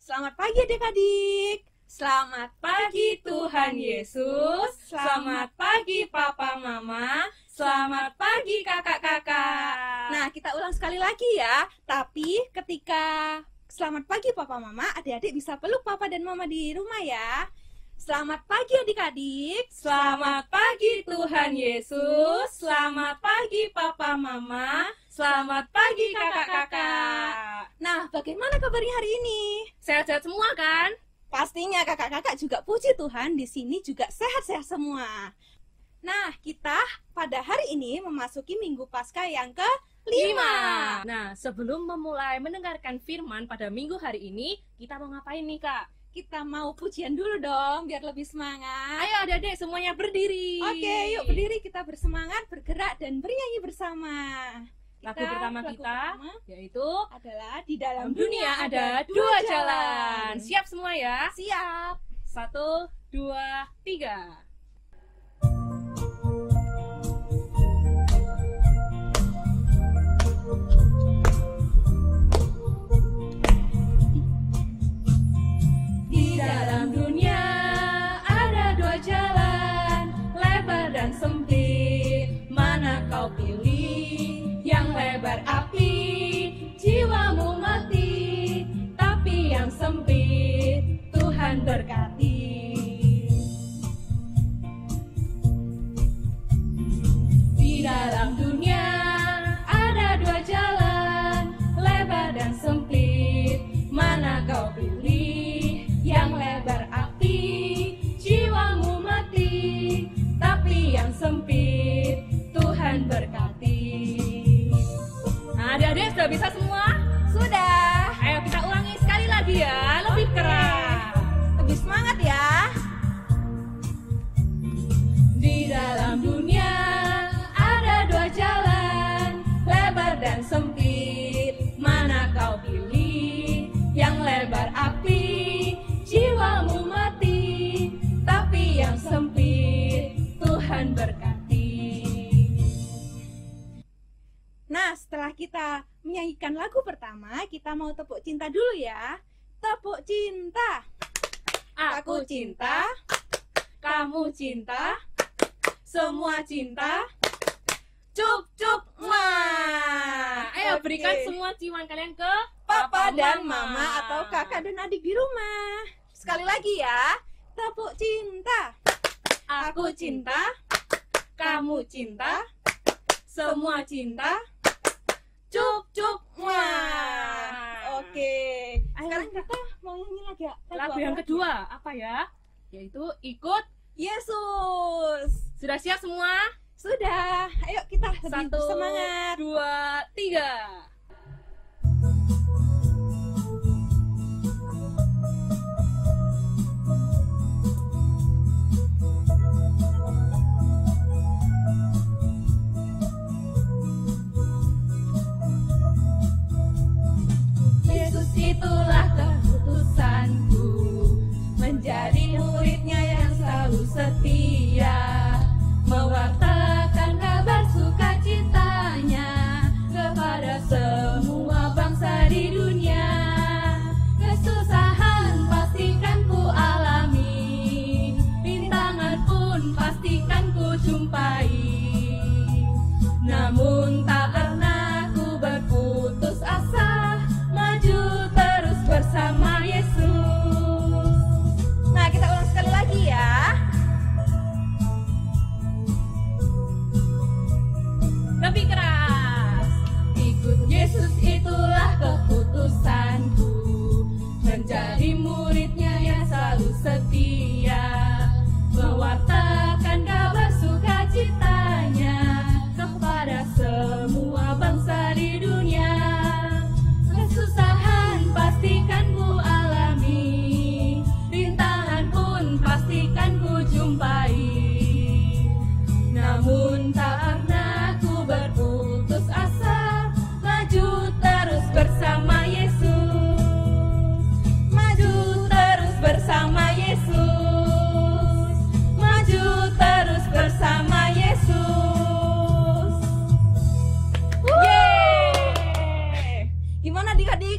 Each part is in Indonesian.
Selamat pagi adik-adik. Selamat pagi Tuhan Yesus. Selamat pagi Papa Mama. Selamat pagi kakak-kakak. Nah, kita ulang sekali lagi ya. Tapi ketika selamat pagi Papa Mama, adik-adik bisa peluk Papa dan Mama di rumah ya. Selamat pagi adik-adik. Selamat pagi Tuhan Yesus. Selamat pagi Papa Mama. Selamat pagi kakak-kakak. Nah, bagaimana kabarnya hari ini? Sehat-sehat semua kan? Pastinya kakak-kakak juga puji Tuhan di sini juga sehat-sehat semua. Nah, kita pada hari ini memasuki Minggu Paskah yang ke-5. Nah, sebelum memulai mendengarkan firman pada minggu hari ini, kita mau ngapain nih Kak? Kita mau pujian dulu dong biar lebih semangat. Ayo adik-adik semuanya berdiri. Oke, yuk berdiri, kita bersemangat, bergerak dan bernyanyi bersama. Lagu pertama kita yaitu adalah Di Dalam Dunia Ada Dua Jalan. Siap semua ya? Siap. 1, 2, 3. Di dalam dunia ada dua jalan, lebar dan sempit. Mana kau pilih? Yang lebar api, jiwamu mati. Tapi yang sempit, Tuhan berkati. Di dalam dunia ada dua jalan, lebar dan sempit. Mana kau pilih? Yang lebar api, jiwamu mati. Tapi yang sempit, Tuhan berkati. Nah, adik-adik sudah bisa semua? Sudah. Ayo kita ulangi sekali lagi ya, lebih keras. Lebih semangat ya. Di dalam dunia ada dua jalan, lebar dan sempit. Mana kau pilih? Yang lebar api, jiwamu mati. Tapi yang sempit, Tuhan berkati. Nah, setelah kita menyanyikan lagu pertama, kita mau tepuk cinta dulu ya. Tepuk cinta. Aku cinta, kamu cinta, semua cinta. Cup cup Wah, ayo Oke. berikan semua ciuman kalian ke Papa dan Mama atau kakak dan adik di rumah. Sekali lagi ya. Tepuk cinta. Aku cinta, kamu cinta, semua cinta. Cup cup. Wah. Oke. Sekarang kita mau nyanyi lagi ya. Lagu apa yang lagi? kedua apa ya? Yaitu Ikut. Yesus. Sudah siap semua? Sudah. Ayo kita lebih 1, bersemangat. 2, 3. Yesus itulah keputusanku, menjadi muridnya yang selalu setia, mewartakan kabar sukacitanya kepada semua bangsa di dunia. Kesusahan pastikan ku alami, rintangan pun pastikan ku jumpai. Namun tak pernah ku berputus asa, maju terus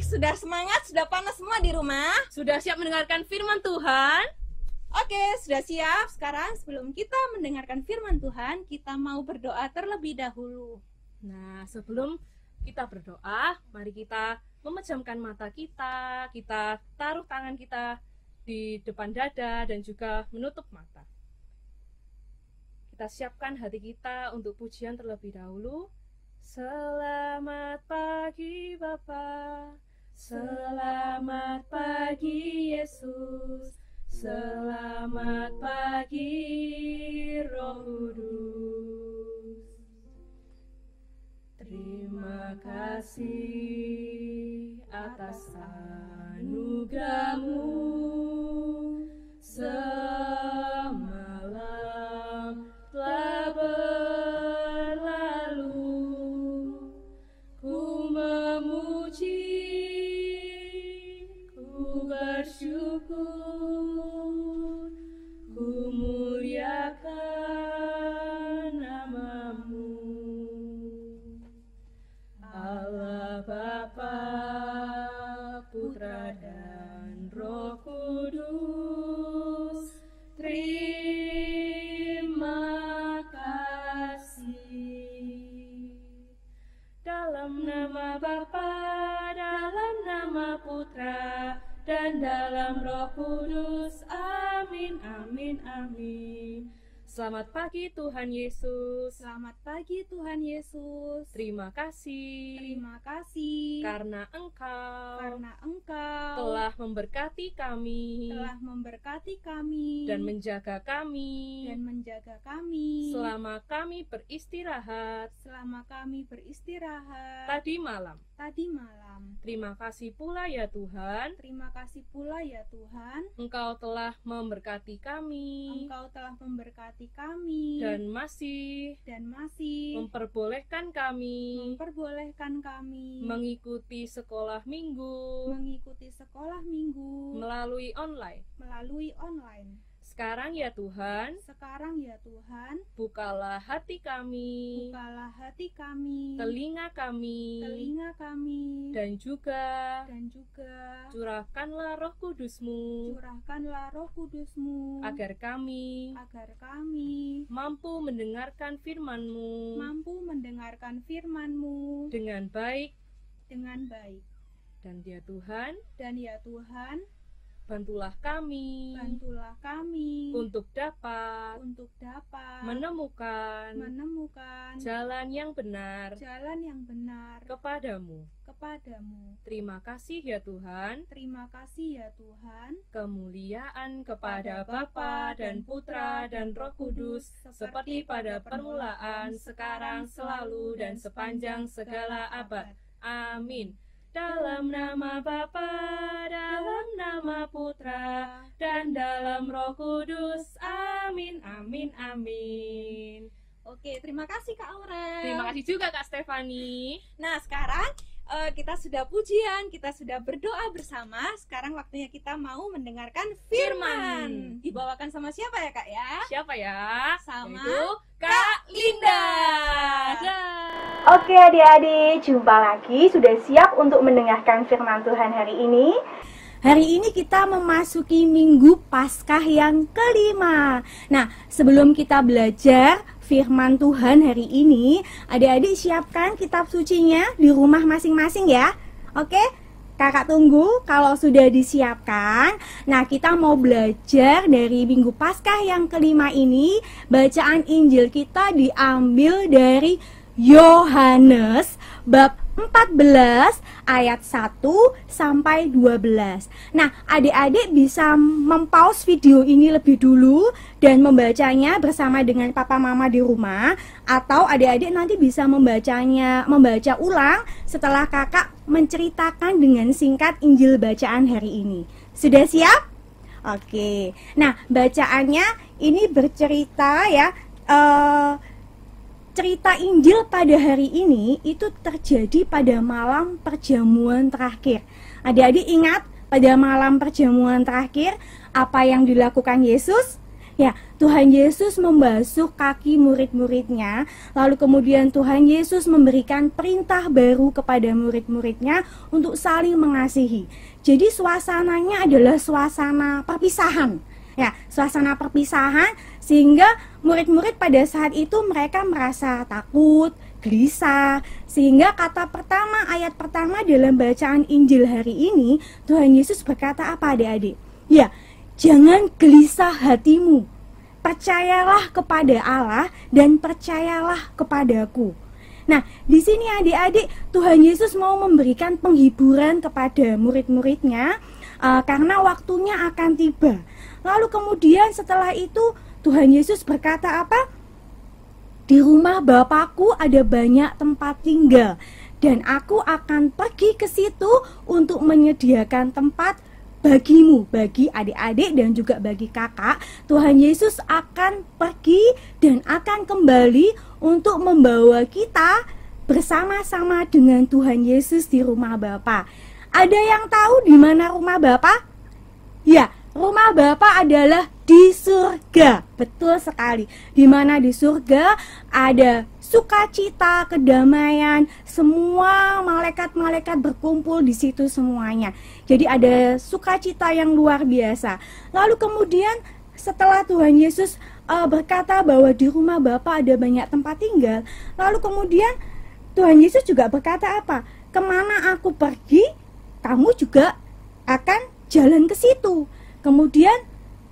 sudah semangat, sudah panas semua di rumah? Sudah siap mendengarkan firman Tuhan? Oke, sudah siap. Sekarang sebelum kita mendengarkan firman Tuhan, kita mau berdoa terlebih dahulu. Nah, sebelum kita berdoa, mari kita memejamkan mata kita taruh tangan kita di depan dada dan juga menutup mata. Kita siapkan hati kita untuk pujian terlebih dahulu. Selamat pagi Bapa, selamat pagi Yesus, selamat pagi Roh Kudus. Terima kasih atas anugerah-Mu. Semalam telah berlalu, ku memuji, ku bersyukur, ku muliakan nama-Mu. Allah Bapa, Putra dan Roh Kudus, terima kasih. Dalam nama Bapa, dalam nama Putra, dan dalam Roh Kudus. Amin, amin, amin. Selamat pagi Tuhan Yesus. Selamat pagi Tuhan Yesus. Terima kasih. Terima kasih Karena Engkau telah telah memberkati kami dan menjaga kami selama kami beristirahat tadi malam. Terima kasih pula ya Tuhan, Engkau telah memberkati kami dan masih memperbolehkan kami mengikuti sekolah minggu melalui online. Sekarang ya Tuhan, bukalah hati kami, telinga kami, dan juga curahkanlah Roh Kudus-Mu agar kami mampu mendengarkan firman-Mu dengan baik. Dan ya Tuhan, bantulah kami untuk dapat menemukan jalan yang benar kepadamu. Terima kasih ya Tuhan. Kemuliaan kepada Bapa dan Putra dan Roh Kudus, seperti pada permulaan, sekarang, selalu, dan sepanjang segala abad. Amin. Dalam nama Bapa, dalam nama Putra, dan dalam Roh Kudus. Amin, amin, amin. Oke, terima kasih Kak Aurel. Terima kasih juga Kak Stefani. Nah, sekarang kita sudah pujian, kita sudah berdoa bersama. Sekarang waktunya kita mau mendengarkan firman. Dibawakan sama siapa ya Kak ya? Siapa ya? Sama Yaitu Kak Linda. Oke adik-adik, jumpa lagi. Sudah siap untuk mendengarkan firman Tuhan hari ini? Hari ini kita memasuki Minggu Paskah yang kelima. Nah, sebelum kita belajar firman Tuhan hari ini, adik-adik siapkan kitab sucinya di rumah masing-masing ya. Oke? Kakak tunggu kalau sudah disiapkan. Nah, kita mau belajar dari Minggu Paskah yang kelima ini. Bacaan Injil kita diambil dari Yohanes bab 14 ayat 1 sampai 12. Nah, adik-adik bisa mempause video ini lebih dulu dan membacanya bersama dengan papa mama di rumah, atau adik-adik nanti bisa membaca ulang setelah kakak menceritakan dengan singkat Injil bacaan hari ini. Sudah siap? Oke. Nah, bacaannya ini bercerita ya, cerita Injil pada hari ini itu terjadi pada malam perjamuan terakhir. Adik-adik ingat pada malam perjamuan terakhir apa yang dilakukan Yesus? Ya, Tuhan Yesus membasuh kaki murid-muridnya, lalu kemudian Tuhan Yesus memberikan perintah baru kepada murid-muridnya untuk saling mengasihi. Jadi suasananya adalah suasana perpisahan. Ya, suasana perpisahan sehingga murid-murid pada saat itu mereka merasa takut, gelisah. Sehingga kata pertama, ayat pertama dalam bacaan Injil hari ini, Tuhan Yesus berkata apa adik-adik? Ya, jangan gelisah hatimu, percayalah kepada Allah dan percayalah kepadaku. Nah, di sini adik-adik, Tuhan Yesus mau memberikan penghiburan kepada murid-muridnya karena waktunya akan tiba. Lalu kemudian setelah itu Tuhan Yesus berkata apa? Di rumah Bapakku ada banyak tempat tinggal dan aku akan pergi ke situ untuk menyediakan tempat bagimu, bagi adik-adik dan juga bagi kakak. Tuhan Yesus akan pergi dan akan kembali untuk membawa kita bersama-sama dengan Tuhan Yesus di rumah Bapa. Ada yang tahu di mana rumah Bapa? Ya, rumah Bapa adalah di surga. Betul sekali. Di mana di surga ada sukacita, kedamaian, semua malaikat-malaikat berkumpul di situ semuanya. Jadi ada sukacita yang luar biasa. Lalu kemudian setelah Tuhan Yesus berkata bahwa di rumah Bapa ada banyak tempat tinggal, lalu kemudian Tuhan Yesus juga berkata apa? Kemana aku pergi, kamu juga akan jalan ke situ. Kemudian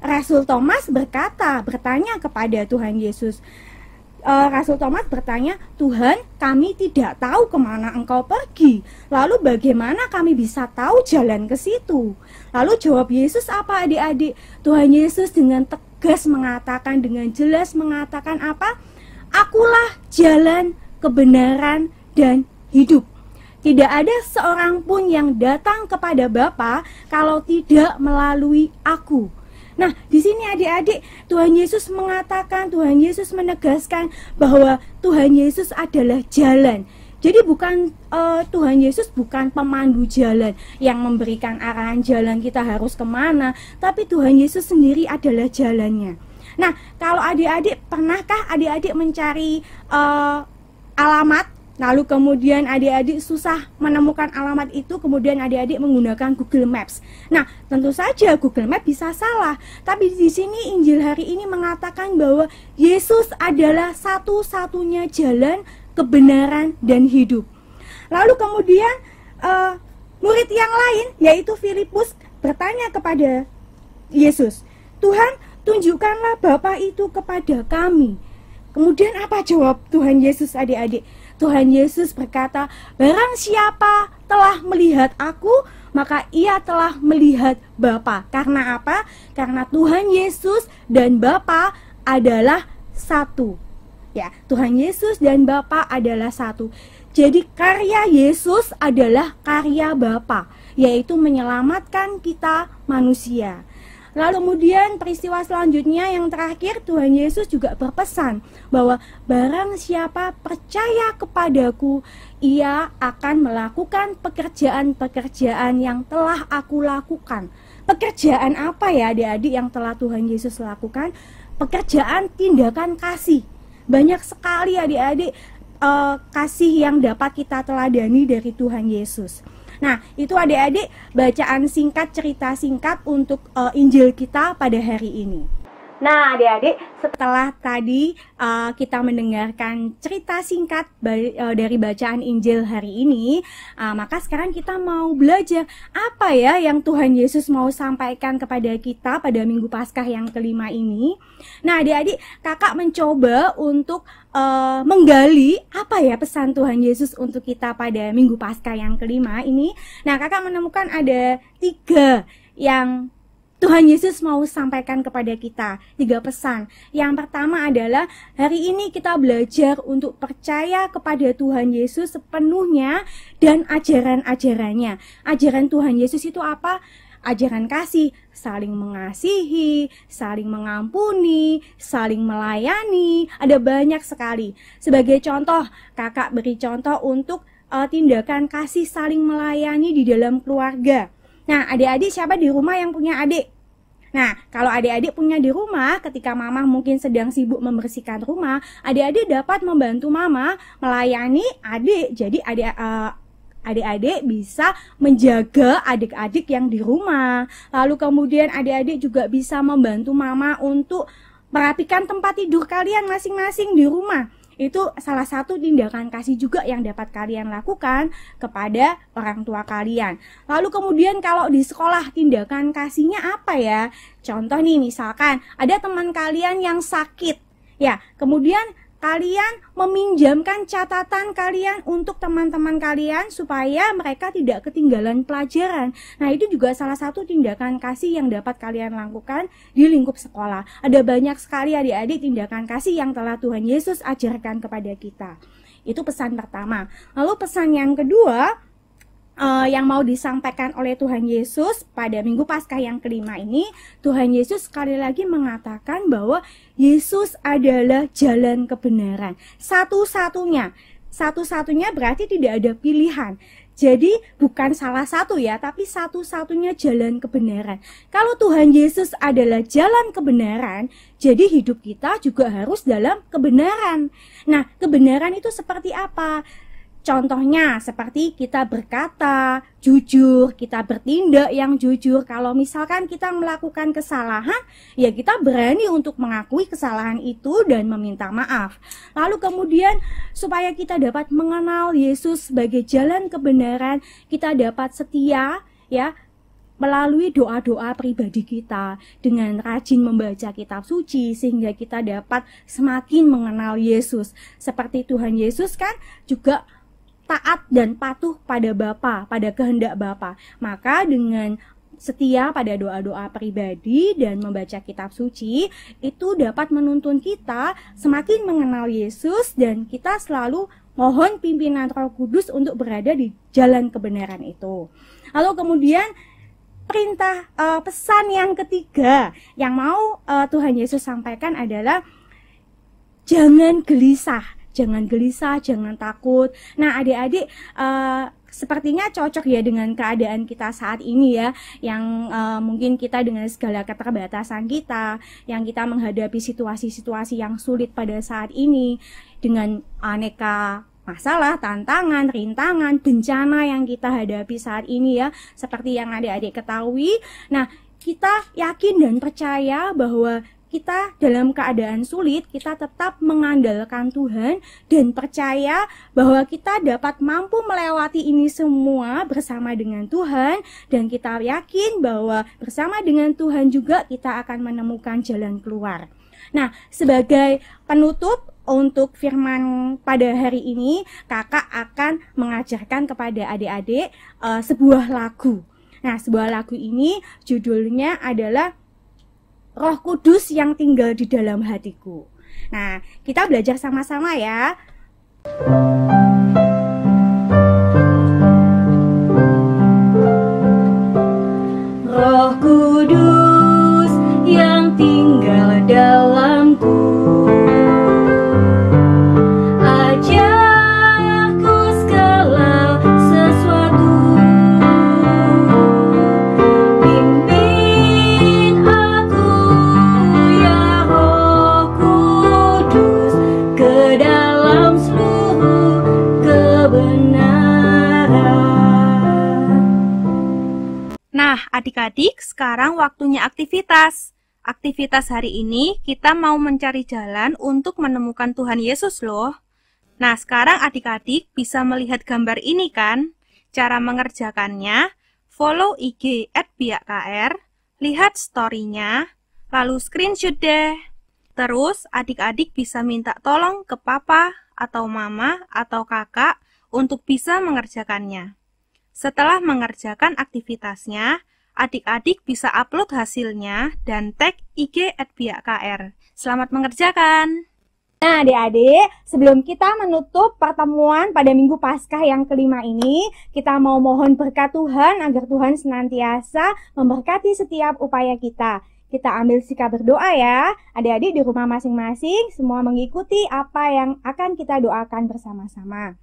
Rasul Thomas bertanya kepada Tuhan Yesus. Rasul Thomas bertanya, Tuhan, kami tidak tahu kemana engkau pergi. Lalu bagaimana kami bisa tahu jalan ke situ? Lalu jawab Yesus apa adik-adik? Tuhan Yesus dengan tegas mengatakan, dengan jelas mengatakan apa? Akulah jalan, kebenaran, dan hidup. Tidak ada seorang pun yang datang kepada Bapa kalau tidak melalui aku. Nah, di sini adik-adik, Tuhan Yesus mengatakan, Tuhan Yesus menegaskan bahwa Tuhan Yesus adalah jalan. Jadi Tuhan Yesus bukan pemandu jalan yang memberikan arahan jalan kita harus kemana, tapi Tuhan Yesus sendiri adalah jalannya. Nah, kalau adik-adik, pernahkah adik-adik mencari alamat? Lalu kemudian adik-adik susah menemukan alamat itu, kemudian adik-adik menggunakan Google Maps. Nah, tentu saja Google Maps bisa salah. Tapi di sini Injil hari ini mengatakan bahwa Yesus adalah satu-satunya jalan, kebenaran, dan hidup. Lalu kemudian murid yang lain, yaitu Filipus, bertanya kepada Yesus, Tuhan, tunjukkanlah Bapa itu kepada kami. Kemudian apa jawab Tuhan Yesus adik-adik? Tuhan Yesus berkata, barang siapa telah melihat aku, maka ia telah melihat Bapa. Karena apa? Karena Tuhan Yesus dan Bapa adalah satu. Ya, Tuhan Yesus dan Bapa adalah satu. Jadi karya Yesus adalah karya Bapa, yaitu menyelamatkan kita manusia. Lalu kemudian peristiwa selanjutnya yang terakhir, Tuhan Yesus juga berpesan bahwa barang siapa percaya kepadaku, ia akan melakukan pekerjaan-pekerjaan yang telah aku lakukan. Pekerjaan apa ya adik-adik yang telah Tuhan Yesus lakukan? Pekerjaan tindakan kasih. Banyak sekali adik-adik kasih yang dapat kita teladani dari Tuhan Yesus. Nah, itu adik-adik bacaan singkat, cerita singkat untuk Injil kita pada hari ini. Nah, adik-adik, setelah tadi kita mendengarkan cerita singkat dari bacaan Injil hari ini, maka sekarang kita mau belajar apa ya yang Tuhan Yesus mau sampaikan kepada kita pada Minggu Paskah yang kelima ini. Nah, adik-adik, kakak mencoba untuk menggali apa ya pesan Tuhan Yesus untuk kita pada Minggu Paskah yang kelima ini. Nah, kakak menemukan ada 3 yang Tuhan Yesus mau sampaikan kepada kita, 3 pesan. Yang pertama adalah hari ini kita belajar untuk percaya kepada Tuhan Yesus sepenuhnya dan ajaran-ajarannya. Ajaran Tuhan Yesus itu apa? Ajaran kasih, saling mengasihi, saling mengampuni, saling melayani, ada banyak sekali. Sebagai contoh, kakak beri contoh untuk tindakan kasih saling melayani di dalam keluarga. Nah, adik-adik siapa di rumah yang punya adik? Nah, kalau adik-adik punya di rumah, ketika mama mungkin sedang sibuk membersihkan rumah, adik-adik dapat membantu mama melayani adik. Jadi adik-adik bisa menjaga adik-adik yang di rumah. Lalu kemudian adik-adik juga bisa membantu mama untuk merapikan tempat tidur kalian masing-masing di rumah. Itu salah satu tindakan kasih juga yang dapat kalian lakukan kepada orang tua kalian. Lalu kemudian kalau di sekolah tindakan kasihnya apa ya? Contoh nih, misalkan ada teman kalian yang sakit, ya, kemudian kalian meminjamkan catatan kalian untuk teman-teman kalian supaya mereka tidak ketinggalan pelajaran. Nah, itu juga salah satu tindakan kasih yang dapat kalian lakukan di lingkup sekolah. Ada banyak sekali adik-adik tindakan kasih yang telah Tuhan Yesus ajarkan kepada kita. Itu pesan pertama. Lalu pesan yang kedua, yang mau disampaikan oleh Tuhan Yesus pada Minggu Paskah yang kelima ini, Tuhan Yesus sekali lagi mengatakan bahwa Yesus adalah jalan kebenaran. Satu-satunya berarti tidak ada pilihan. Jadi bukan salah satu ya, tapi satu-satunya jalan kebenaran. Kalau Tuhan Yesus adalah jalan kebenaran, jadi hidup kita juga harus dalam kebenaran. Nah, kebenaran itu seperti apa? Contohnya seperti kita berkata jujur, kita bertindak yang jujur. Kalau misalkan kita melakukan kesalahan, ya kita berani untuk mengakui kesalahan itu dan meminta maaf. Lalu kemudian supaya kita dapat mengenal Yesus sebagai jalan kebenaran, kita dapat setia ya melalui doa-doa pribadi kita dengan rajin membaca kitab suci sehingga kita dapat semakin mengenal Yesus. Seperti Tuhan Yesus kan juga taat dan patuh pada Bapa, pada kehendak Bapa. Maka dengan setia pada doa-doa pribadi dan membaca kitab suci, itu dapat menuntun kita semakin mengenal Yesus dan kita selalu mohon pimpinan Roh Kudus untuk berada di jalan kebenaran itu. Lalu kemudian perintah pesan yang ketiga yang mau Tuhan Yesus sampaikan adalah jangan gelisah. Jangan gelisah, jangan takut. Nah, adik-adik sepertinya cocok ya dengan keadaan kita saat ini ya, yang mungkin kita dengan segala keterbatasan kita, yang kita menghadapi situasi-situasi yang sulit pada saat ini dengan aneka masalah, tantangan, rintangan, bencana yang kita hadapi saat ini ya, seperti yang adik-adik ketahui. Nah, kita yakin dan percaya bahwa kita dalam keadaan sulit, kita tetap mengandalkan Tuhan dan percaya bahwa kita dapat mampu melewati ini semua bersama dengan Tuhan, dan kita yakin bahwa bersama dengan Tuhan juga kita akan menemukan jalan keluar. Nah, sebagai penutup untuk firman pada hari ini, kakak akan mengajarkan kepada adik-adik sebuah lagu. Nah, sebuah lagu ini judulnya adalah Roh Kudus yang tinggal di dalam hatiku. Nah, kita belajar sama-sama ya. Roh Kudus yang tinggal dalamku, ajarku segala sesuatu. Pimpin aku ya Roh Kudus ke dalam seluruh kebenaran. Nah, adik-adik, sekarang waktunya aktivitas. Aktivitas hari ini kita mau mencari jalan untuk menemukan Tuhan Yesus loh. Nah, sekarang adik-adik bisa melihat gambar ini kan? Cara mengerjakannya, follow IG @biakkr, lihat story-nya, lalu screenshot deh. Terus adik-adik bisa minta tolong ke papa atau mama atau kakak untuk bisa mengerjakannya. Setelah mengerjakan aktivitasnya, adik-adik bisa upload hasilnya dan tag IG @biakkr. Selamat mengerjakan! Nah, adik-adik, sebelum kita menutup pertemuan pada Minggu Paskah yang kelima ini, kita mau mohon berkat Tuhan agar Tuhan senantiasa memberkati setiap upaya kita. Kita ambil sikap berdoa ya. Adik-adik di rumah masing-masing semua mengikuti apa yang akan kita doakan bersama-sama.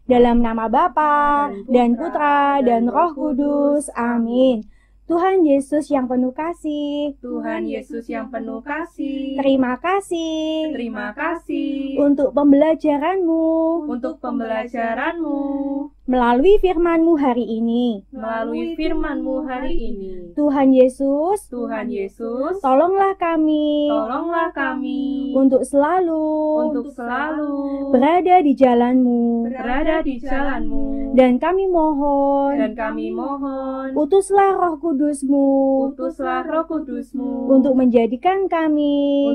Dalam nama Bapa dan Putra dan Roh Kudus. Amin. Tuhan Yesus yang penuh kasih, Tuhan Yesus yang penuh kasih, terima kasih terima kasih untuk pembelajaran-Mu untuk pembelajaran-Mu melalui firman-Mu hari ini. melalui firman-Mu hari ini. Tuhan Yesus, Tuhan Yesus, tolonglah kami tolonglah kami untuk selalu berada di jalan-Mu. berada di jalan-Mu, Dan kami mohon, dan kami mohon utuslah Roh Kudus-Mu utuslah Roh Kudus-Mu untuk menjadikan kami,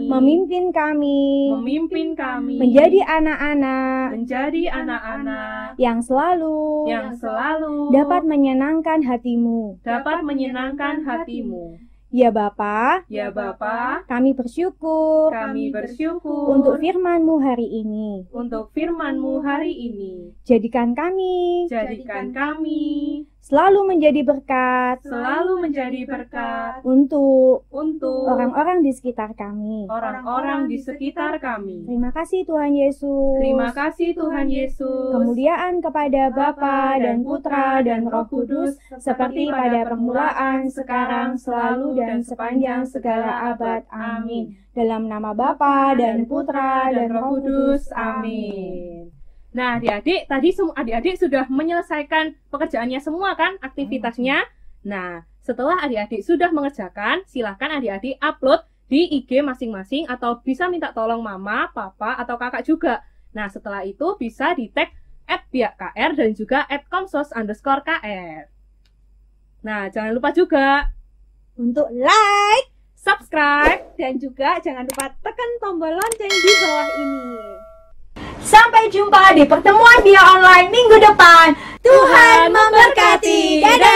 memimpin kami menjadi anak-anak menjadi anak-anak yang selalu dapat menyenangkan hati-Mu. menyenangkan hati-Mu. Ya Bapa, Ya Bapa, kami bersyukur kami bersyukur untuk firman-Mu hari ini. untuk firman-Mu hari ini. Jadikan kami selalu menjadi berkat untuk orang-orang di sekitar kami. orang-orang di sekitar kami. Terima kasih Tuhan Yesus. Terima kasih Tuhan Yesus. Kemuliaan kepada Bapa dan Putra dan Roh Kudus, seperti pada permulaan, sekarang, selalu, dan sepanjang segala abad. Amin. Dalam nama Bapa dan Putra dan Roh Kudus. Amin. Nah, adik-adik, tadi semua adik-adik sudah menyelesaikan pekerjaannya semua kan, aktivitasnya. Nah, setelah adik-adik sudah mengerjakan, silakan adik-adik upload di IG masing-masing atau bisa minta tolong mama, papa, atau kakak juga. Nah, setelah itu bisa di-tag @biakkr dan juga @komsos_kr. Nah, jangan lupa juga Untuk like, subscribe. Dan juga jangan lupa tekan tombol lonceng di bawah ini. sampai jumpa di pertemuan Dia Online minggu depan. Tuhan memberkati. Dadah.